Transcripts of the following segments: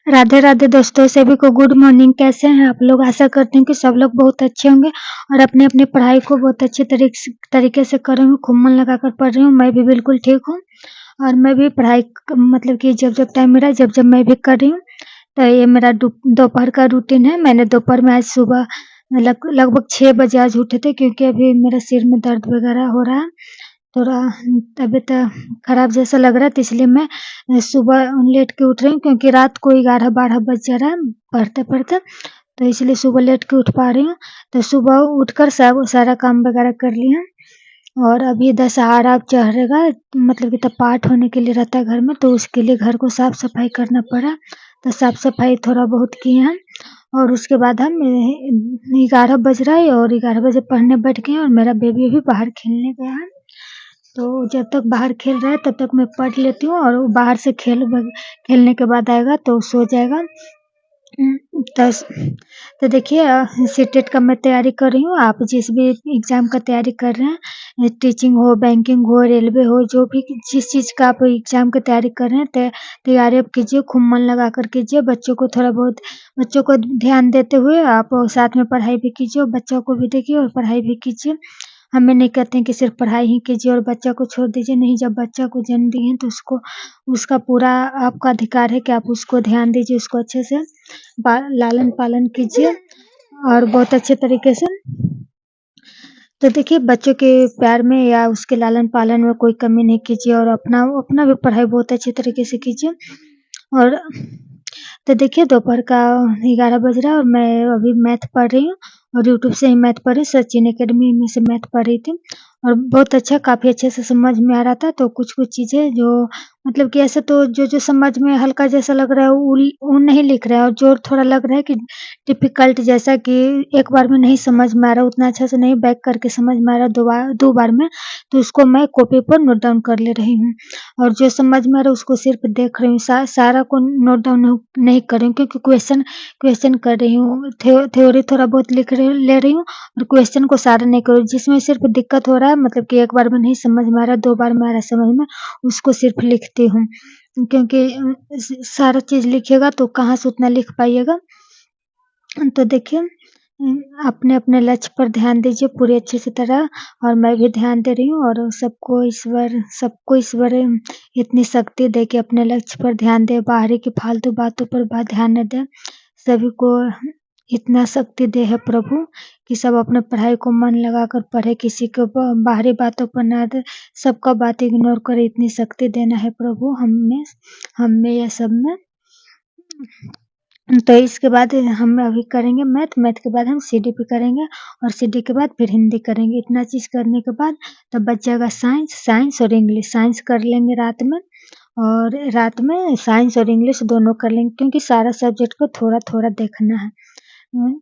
राधे राधे दोस्तों, सभी को गुड मॉर्निंग। कैसे हैं आप लोग? आशा करती हूँ कि सब लोग बहुत अच्छे होंगे और अपनी अपनी पढ़ाई को बहुत अच्छे तरीके से कर रहे होंगे। खूब मन लगाकर पढ़ रही हूँ। मैं भी बिल्कुल ठीक हूँ और मैं भी पढ़ाई मतलब कि जब जब टाइम मिला जब जब मैं भी कर रही हूँ। तो ये मेरा दोपहर का रूटीन है। मैंने दोपहर में आज सुबह लगभग 6 बजे आज उठे थे, क्योंकि अभी मेरा सिर में दर्द वगैरह हो रहा है। थोड़ा तबीयत खराब जैसा लग रहा है, तो इसलिए मैं सुबह लेट के उठ रही हूँ, क्योंकि रात को 11-12 बज जा रहा है पढ़ते-पढ़ते, तो इसलिए सुबह लेट के उठ पा रही हूँ। तो सुबह उठकर सब सारा काम वगैरह कर लिया और अभी दशहरा अब चढ़ेगा, मतलब कि तब पाठ होने के लिए रहता है घर में, तो उसके लिए घर को साफ-सफाई करना पड़ा। तो साफ-सफाई थोड़ा बहुत किए हैं और उसके बाद हम 11 बज रहा है और 11 बजे पढ़ने बैठ गए और मेरा बेबी अभी बाहर खेलने गया है। तो जब तक बाहर खेल रहा है तब तक मैं पढ़ लेती हूँ और वो बाहर से खेलने के बाद आएगा तो सो जाएगा। उम, तस तो देखिए सीटेट का मैं तैयारी कर रही हूँ। आप जिस भी एग्ज़ाम का तैयारी कर रहे हैं, टीचिंग हो, बैंकिंग हो, रेलवे हो, जो भी जिस चीज़ का आप एग्ज़ाम की तैयारी कर रहे हैं, तैयारी आप कीजिए, खूब मन लगाकर कीजिए। बच्चों को ध्यान देते हुए आप साथ में पढ़ाई भी कीजिए और बच्चों को भी देखिए और पढ़ाई भी कीजिए। हम ये नहीं कहते हैं कि सिर्फ़ पढ़ाई ही कीजिए और बच्चा को छोड़ दीजिए, नहीं, जब बच्चा को जन्म दिए हैं तो उसका पूरा आपका अधिकार है कि आप उसको ध्यान दीजिए, उसको अच्छे से लालन-पालन कीजिए और बहुत अच्छे तरीके से। तो देखिए बच्चों के प्यार में या उसके लालन-पालन में कोई कमी नहीं कीजिए और अपना अपना भी पढ़ाई बहुत अच्छे तरीके से कीजिए। और तो देखिए दोपहर का 11 बज रहा है और मैं अभी मैथ पढ़ रही हूँ और यूट्यूब से ही मैथ पढ़ रही, सचिन अकेडमी में से मैथ पढ़ रही थी और बहुत अच्छा, काफ़ी अच्छे से समझ में आ रहा था। तो कुछ-कुछ चीज़ें जो मतलब कि ऐसे तो जो समझ में हल्का जैसा लग रहा है वो नहीं लिख रहा है और जो थोड़ा लग रहा है कि डिफ़िकल्ट जैसा कि एक बार में नहीं समझ में आ रहा, उतना अच्छा से नहीं बैक करके समझ में आ रहा 2 बार में, तो उसको मैं कॉपी पर नोट डाउन कर ले रही हूँ। और जो समझ में आ रहा है उसको सिर्फ़ देख रही हूँ, सारा को नोट डाउन नहीं कर रही हूँ, क्योंकि क्वेश्चन कर रही हूँ। थ्योरी थोड़ा बहुत ले रही हूँ और क्वेश्चन को सारा नहीं कर रही हूँ। जिसमें सिर्फ़ दिक्कत हो रहा है, मतलब कि एक बार में नहीं समझ में आ रहा, 2 बार में आ रहा है समझ में, उसको सिर्फ़ लिखती हूँ। क्योंकि सारा चीज़ लिखिएगा तो कहाँ से उतना लिख पाइएगा। तो देखिए अपने-अपने लक्ष्य पर ध्यान दीजिए पूरी अच्छे से तरह, और मैं भी ध्यान दे रही हूँ और सबको ईश्वर इतनी शक्ति दे कि अपने लक्ष्य पर ध्यान दें, बाहरी की फालतू बातों पर ध्यान न दें। सभी को इतना शक्ति दे है प्रभु कि सब अपने पढ़ाई को मन लगाकर पढ़े, किसी को बाहरी बातों पर ना दें, सबका बात इग्नोर करे, इतनी शक्ति देना है प्रभु हम में या सब में। तो इसके बाद हम अभी करेंगे मैथ के बाद हम सीडीपी करेंगे और सीडी के बाद फिर हिंदी करेंगे। इतना चीज़ करने के बाद तब बच जाएगा साइंस और इंग्लिश। साइंस कर लेंगे रात में और रात में साइंस और इंग्लिश दोनों कर लेंगे, क्योंकि सारा सब्जेक्ट को थोड़ा-थोड़ा देखना है। उम,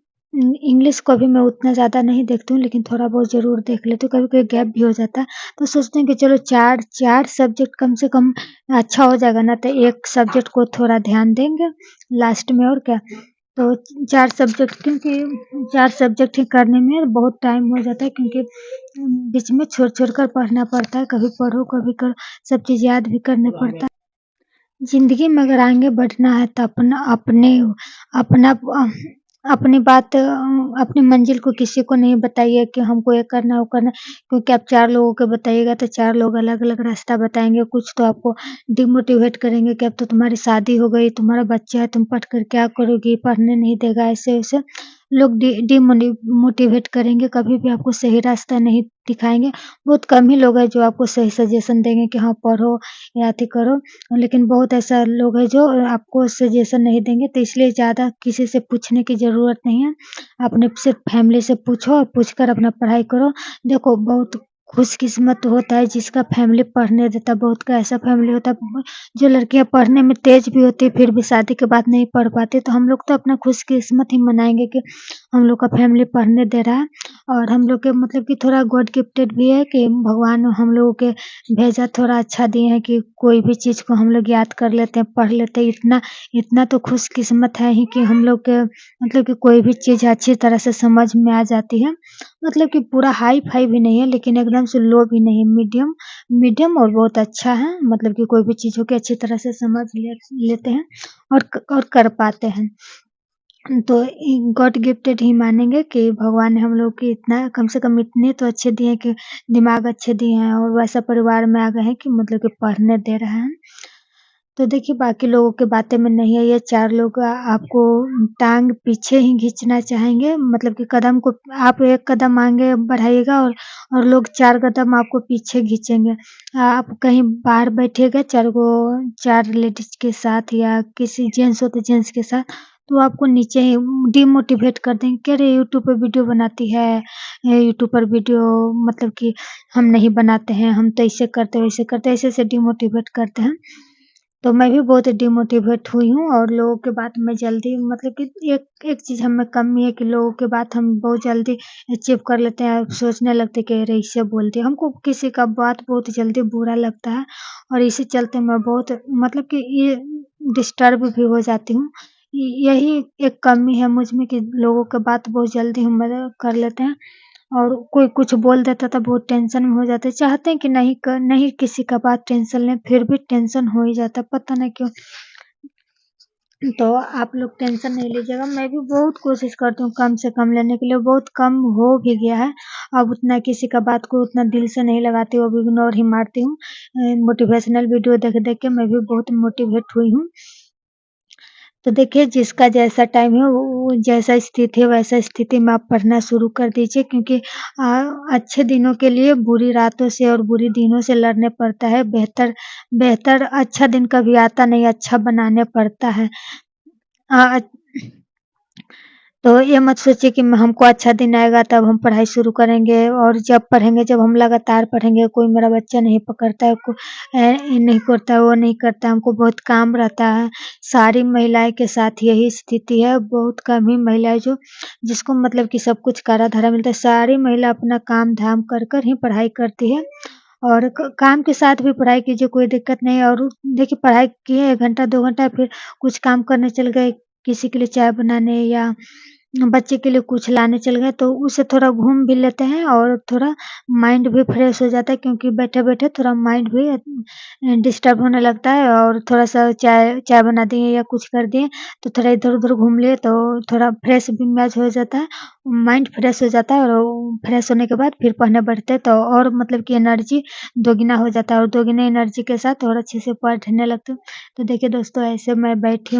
इंग्लिश को भी मैं उतना ज़्यादा नहीं देखती हूँ, लेकिन थोड़ा बहुत ज़रूर देख लेती हूँ, कभी-कभी गैप भी हो जाता है। तो सोचते हैं कि चलो 4 सब्जेक्ट कम से कम अच्छा हो जाएगा ना, तो एक सब्जेक्ट को थोड़ा ध्यान देंगे लास्ट में, और क्या। तो 4 सब्जेक्ट, क्योंकि 4 सब्जेक्ट ही करने में बहुत टाइम हो जाता है, क्योंकि बीच में छोड़-छोड़ कर पढ़ना पड़ता है, कभी पढ़ो, कभी करो, सब चीज़ याद भी करना पड़ता है। ज़िंदगी में अगर आगे बढ़ना है तो अपना अपनी बात अपनी मंज़िल को किसी को नहीं बताइए कि हमको ये करना है, वो करना है, क्योंकि आप 4 लोगों को बताइएगा तो 4 लोग अलग-अलग रास्ता बताएँगे। कुछ तो आपको डिमोटिवेट करेंगे कि अब तो तुम्हारी शादी हो गई, तुम्हारा बच्चा है, तुम पढ़ कर क्या करोगी, पढ़ने नहीं देगा, ऐसे-वैसे लोग मोटिवेट करेंगे, कभी भी आपको सही रास्ता नहीं दिखाएँगे। बहुत कम ही लोग हैं जो आपको सही सजेशन देंगे कि हाँ, पढ़ो या अथी करो। लेकिन बहुत ऐसा लोग हैं जो आपको सजेशन नहीं देंगे, तो इसलिए ज़्यादा किसी से पूछने की ज़रूरत नहीं है। अपने सिर्फ़ फैमिली से पूछो और पूछकर अपना पढ़ाई करो। देखो, बहुत खुशकिस्मत होता है जिसका फैमिली पढ़ने देता है, बहुत का ऐसा फैमिली होता है जो लड़कियाँ पढ़ने में तेज़ भी होती है, फिर भी शादी के बाद नहीं पढ़ पाती। तो हम लोग तो अपना खुशकिस्मत ही मनाएँगे कि हम लोग का फैमिली पढ़ने दे रहा है, और हम लोग के मतलब कि थोड़ा गॉड गिफ्टेड भी है कि भगवान हम लोगों के भेजा थोड़ा अच्छा दिए हैं कि कोई भी चीज़ को हम लोग याद कर लेते हैं, पढ़ लेते हैं। इतना इतना तो खुशकिस्मत है ही कि हम लोग के मतलब कि कोई भी चीज़ अच्छी तरह से समझ में आ जाती है। मतलब कि पूरा हाई-फाई भी नहीं है, लेकिन एकदम से लो भी नहीं है, मीडियम मीडियम और बहुत अच्छा है। मतलब कि कोई भी चीज़ों को अच्छी तरह से समझ लेते हैं और कर पाते हैं। तो गॉड गिफ्टेड ही मानेंगे कि भगवान ने हम लोग को इतना कम से कम इतने तो अच्छे दिए कि दिमाग अच्छे दिए हैं और वैसा परिवार में आ गए हैं कि मतलब कि पढ़ने दे रहे हैं। तो देखिए बाकी लोगों की बातें में नहीं है, ये 4 लोग आपको टाँग पीछे ही खींचना चाहेंगे, मतलब कि कदम को आप 1 कदम आगे बढ़ाइएगा और लोग 4 कदम आपको पीछे खींचेंगे। आप कहीं बाहर बैठिएगा 4 लेडीज़ के साथ या किसी जेंट्स हो तो जेंट्स के साथ, तो आपको नीचे ही डिमोटिवेट कर देंगे कि अरे यूट्यूब पे वीडियो बनाती है, यूट्यूब पर वीडियो मतलब कि हम नहीं बनाते हैं, हम तो ऐसे करते हैं, वैसे करते हैं, ऐसे-ऐसे डिमोटिवेट करते हैं। तो मैं भी बहुत डिमोटिवेट हुई हूँ और लोगों की बात में जल्दी मतलब कि एक एक चीज़ हम में कमी है कि लोगों की बात हम बहुत जल्दी अचीव कर लेते हैं, सोचने लगते हैं कि अरे इससे बोलती है। हमको किसी का बात बहुत जल्दी बुरा लगता है और इसी चलते मैं बहुत मतलब कि ये डिस्टर्ब भी हो जाती हूँ। यही एक कमी है मुझ में कि लोगों की बात बहुत जल्दी हम मतलब कर लेते हैं और कोई कुछ बोल देता था बहुत टेंशन में हो जाते हैं। चाहते हैं कि नहीं किसी का बात टेंशन लें, फिर भी टेंशन हो ही जाता है, पता नहीं क्यों? तो आप लोग टेंशन नहीं लीजिएगा, मैं भी बहुत कोशिश करती हूँ कम से कम लेने के लिए, बहुत कम हो भी गया है। अब उतना किसी का बात को उतना दिल से नहीं लगाती हूँ, अब इग्नोर ही मारती हूँ। मोटिवेशनल वीडियो देख-देख के मैं भी बहुत मोटिवेट हुई हूँ। तो देखिए जिसका जैसा टाइम है वो जैसा स्थिति है वैसा स्थिति में आप पढ़ना शुरू कर दीजिए क्योंकि अच्छे दिनों के लिए बुरी रातों से और बुरे दिनों से लड़ने पड़ता है। बेहतर बेहतर अच्छा दिन कभी आता नहीं, अच्छा बनाने पड़ता है। अ, तो ये मत सोचिए कि हमको अच्छा दिन आएगा तब हम पढ़ाई शुरू करेंगे और जब पढ़ेंगे जब हम लगातार पढ़ेंगे कोई मेरा बच्चा नहीं पकड़ता है ये नहीं करता है वो नहीं करता है, हमको बहुत काम रहता है। सारी महिलाएँ के साथ यही स्थिति है, बहुत कम ही महिलाएँ जो जिसको मतलब कि सब कुछ करा-धरा मिलता है, सारी महिला अपना काम-धाम कर ही पढ़ाई करती है और क काम के साथ भी पढ़ाई कीजिए कोई दिक्कत नहीं है और देखिए पढ़ाई किए 1 घंटा 2 घंटा फिर कुछ काम करने चले गए, किसी के लिए चाय बनाने या बच्चे के लिए कुछ लाने चल गए तो उससे थोड़ा घूम भी लेते हैं और थोड़ा माइंड भी फ्रेश हो जाता है क्योंकि बैठे-बैठे थोड़ा माइंड भी डिस्टर्ब होने लगता है और थोड़ा-सा चाय चाय बना दिए या कुछ कर दिए तो थोड़ा इधर-उधर घूम लिए तो थोड़ा फ्रेश भी मिजाज हो जाता है, माइंड फ्रेश हो जाता है और फ्रेश होने के बाद फिर पढ़ने बैठते हैं तो और मतलब कि एनर्जी दोगुना हो जाता है और दोगुना एनर्जी के साथ और अच्छे से पढ़ने लगते हूँ। तो देखिए दोस्तों ऐसे मैं बैठ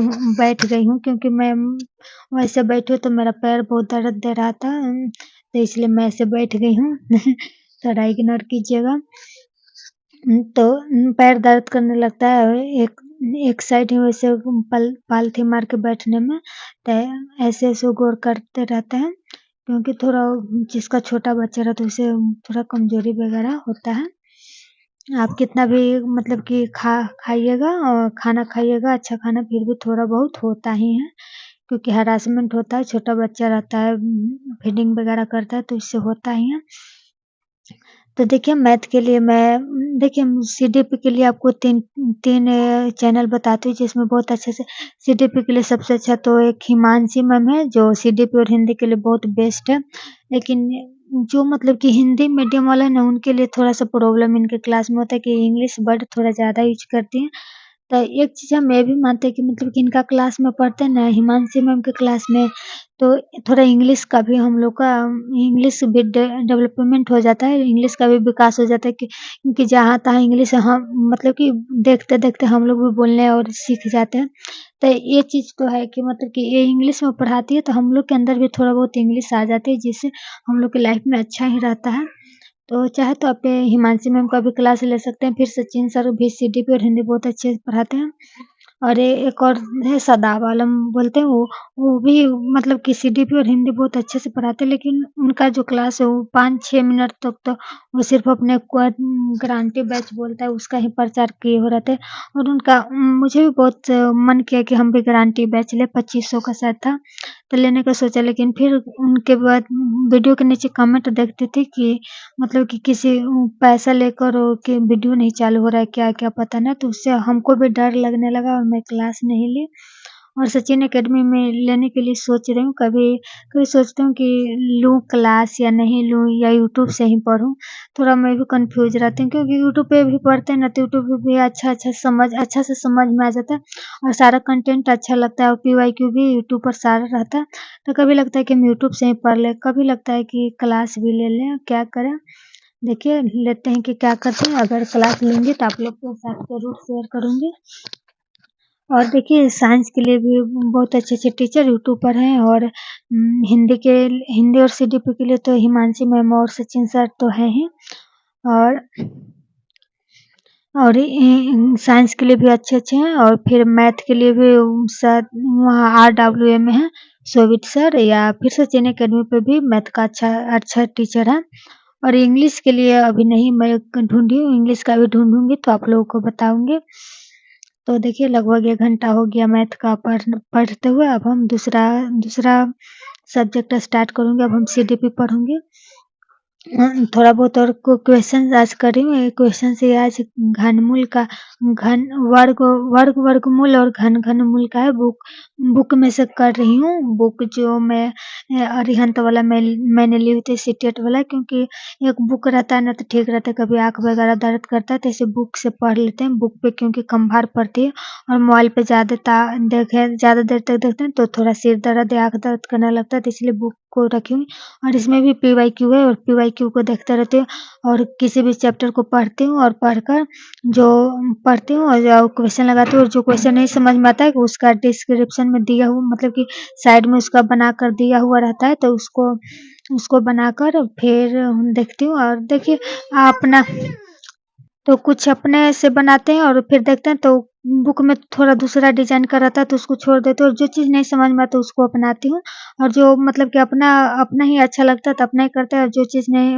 गई हूँ क्योंकि मैं वैसे बैठी हूँ तो मेरा पैर बहुत दर्द दे रहा था तो इसलिए मैं ऐसे बैठ गई हूँ। थोड़ा इग्नोर कीजिएगा। तो पैर दर्द करने लगता है एक एक साइड ही वैसे पालथी मार के बैठने में तो ऐसे-ऐसे गौर करते रहते हैं क्योंकि थोड़ा जिसका छोटा बच्चा रहता है उसे थोड़ा कमज़ोरी वगैरह होता है। आप कितना भी मतलब कि खाइएगा खाना खाइएगा अच्छा खाना फिर भी थोड़ा बहुत होता ही है, क्योंकि हरासमेंट होता है, छोटा बच्चा रहता है फीडिंग वगैरह करता है तो इससे होता ही है। तो देखिए मैथ के लिए मैं देखिए सीडीपी के लिए आपको 3 चैनल बताती हूँ जिसमें बहुत अच्छे से सीडीपी के लिए सबसे अच्छा तो एक हिमांशी मैम है जो सीडीपी और हिंदी के लिए बहुत बेस्ट है। लेकिन जो मतलब कि हिंदी मीडियम वाला है ना उनके लिए थोड़ा-सा प्रॉब्लम इनके क्लास में होता है कि इंग्लिश वर्ड थोड़ा ज़्यादा यूज़ करती हैं। तो एक चीज़ हम ये भी मानते हैं कि मतलब कि इनका क्लास में पढ़ते हैं ना हिमांशी मैम के क्लास में तो थोड़ा इंग्लिश का भी हम लोग का इंग्लिश भी डेवलपमेंट हो जाता है, इंग्लिश का भी विकास हो जाता है कि क्योंकि जहाँ-तहाँ इंग्लिश हम मतलब कि देखते-देखते हम लोग भी बोलने और सीख जाते हैं। तो ये चीज़ तो है कि मतलब कि ये इंग्लिश में पढ़ाती है तो हम लोग के अंदर भी थोड़ा बहुत इंग्लिश आ जाती है जिससे हम लोग की लाइफ में अच्छा ही रहता है। तो चाहे तो आप हिमांशी मैम का भी क्लास ले सकते हैं, फिर सचिन सर भी सीडीपी और हिंदी बहुत अच्छे से पढ़ाते हैं। और एक और है सदाब आलम बोलते हैं वो भी मतलब कि सीडीपी और हिंदी बहुत अच्छे से पढ़ाते हैं, लेकिन उनका जो क्लास है वो 5-6 मिनट तक तो वो सिर्फ़ अपने गारंटी बैच बोलता है उसका ही प्रचार किए हुए रहते हैं और उनका मुझे भी बहुत मन किया कि हम भी गारंटी बैच लें, 2500 का शायद था, तो लेने का सोचा लेकिन फिर उनके बाद वीडियो के नीचे कमेंट देखती थी कि मतलब कि किसी पैसा लेकर के वीडियो नहीं चालू हो रहा है क्या-क्या पता नहीं, तो उससे हमको भी डर लगने लगा और मैं क्लास नहीं ली और सचिन अकेडमी में लेने के लिए सोच रही हूँ। कभी कभी सोचती हूँ कि लूँ क्लास या नहीं लूँ या यूट्यूब से ही पढूँ। थोड़ा मैं भी कन्फ्यूज़ रहती हूँ क्योंकि यूट्यूब पे भी पढ़ते हैं ना तो यूट्यूब पे भी अच्छा से समझ में आ जाता है और सारा कंटेंट अच्छा लगता है और पीवाईक्यू भी यूट्यूब पर सारा रहता है। तो कभी लगता है कि हम यूट्यूब से ही पढ़ लें, कभी लगता है कि क्लास भी ले लें, क्या करें? देखिए लेते हैं कि क्या करते हैं, अगर क्लास लूँगी तो आप लोग के साथ ज़रूर शेयर करूँगी। और देखिए साइंस के लिए भी बहुत अच्छे-अच्छे टीचर यूट्यूब पर हैं और हिंदी और सीडीपी के लिए तो हिमांशी मैम और सचिन सर तो हैं ही और साइंस के लिए भी अच्छे-अच्छे हैं और फिर मैथ के लिए भी शायद वहाँ आरडब्ल्यूए में हैं, शोभित सर या फिर सचिन अकेडमी पे भी मैथ का अच्छा टीचर है। और इंग्लिश के लिए अभी नहीं मैं ढूँढी हूँ, इंग्लिश का भी ढूँढूँगी तो आप लोगों को बताऊँगी। तो देखिए लगभग 1 घंटा हो गया मैथ का पढ़ते हुए, अब हम दूसरा सब्जेक्ट स्टार्ट करूँगी, अब हम सीडीपी पढ़ूँगी। थोड़ा बहुत और क्वेश्चन आज कर रही हूँ, ये क्वेश्चन से आज घनमूल का घन वर्गमूल और घनमूल का है, बुक में से कर रही हूँ। बुक जो मैं अरिहंत वाला मैंने ली हुई थी सीटेट वाला, क्योंकि एक बुक रहता है ना तो ठीक रहता है, कभी आँख वगैरह दर्द करता है तो ऐसे बुक से पढ़ लेते हैं। बुक पे क्योंकि कम भार पड़ती है और मोबाइल पे ज़्यादा देर तक देखते हैं तो थोड़ा सिर दर्द या आँख दर्द करने लगता है, तो इसलिए बुक को रखी हूँ। और इसमें भी पीवाईक्यू है और पीवाईक्यू को देखते रहती हूँ और किसी भी चैप्टर को पढ़ती हूँ और पढ़कर जो पढ़ती हूँ और जो क्वेश्चन लगाती हूँ और जो क्वेश्चन नहीं समझ में आता है उसका डिस्क्रिप्शन में दिया हुआ, मतलब कि साइड में उसका बनाकर दिया हुआ रहता है, तो उसको बनाकर फिर देखती हूँ। और देखिए अपना तो कुछ अपने से बनाते हैं और फिर देखते हैं तो बुक में थोड़ा दूसरा डिज़ाइन का रहता है तो उसको छोड़ देते हैं और जो चीज़ नहीं समझ में आता उसको अपनाती हूँ और जो मतलब कि अपना ही अच्छा लगता है तो अपना ही करते हैं और जो चीज़ नहीं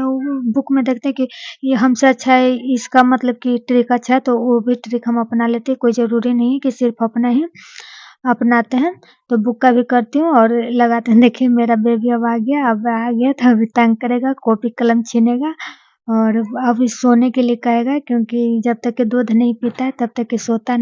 बुक में देखते हैं कि ये हमसे अच्छा है, इसका मतलब कि ट्रिक अच्छा है तो वो भी ट्रिक हम अपना लेते हैं। कोई ज़रूरी नहीं है कि सिर्फ़ अपना ही अपनाते हैं। तो बुक का भी करती हूँ और लगाते हैं। देखिए मेरा बेबी अब आ गया तो अभी तंग करेगा, कॉपी कलम छीनेगा और अभी सोने के लिए कहेगा, क्योंकि जब तक कि दूध नहीं पीता है तब तक कि सोता नहीं।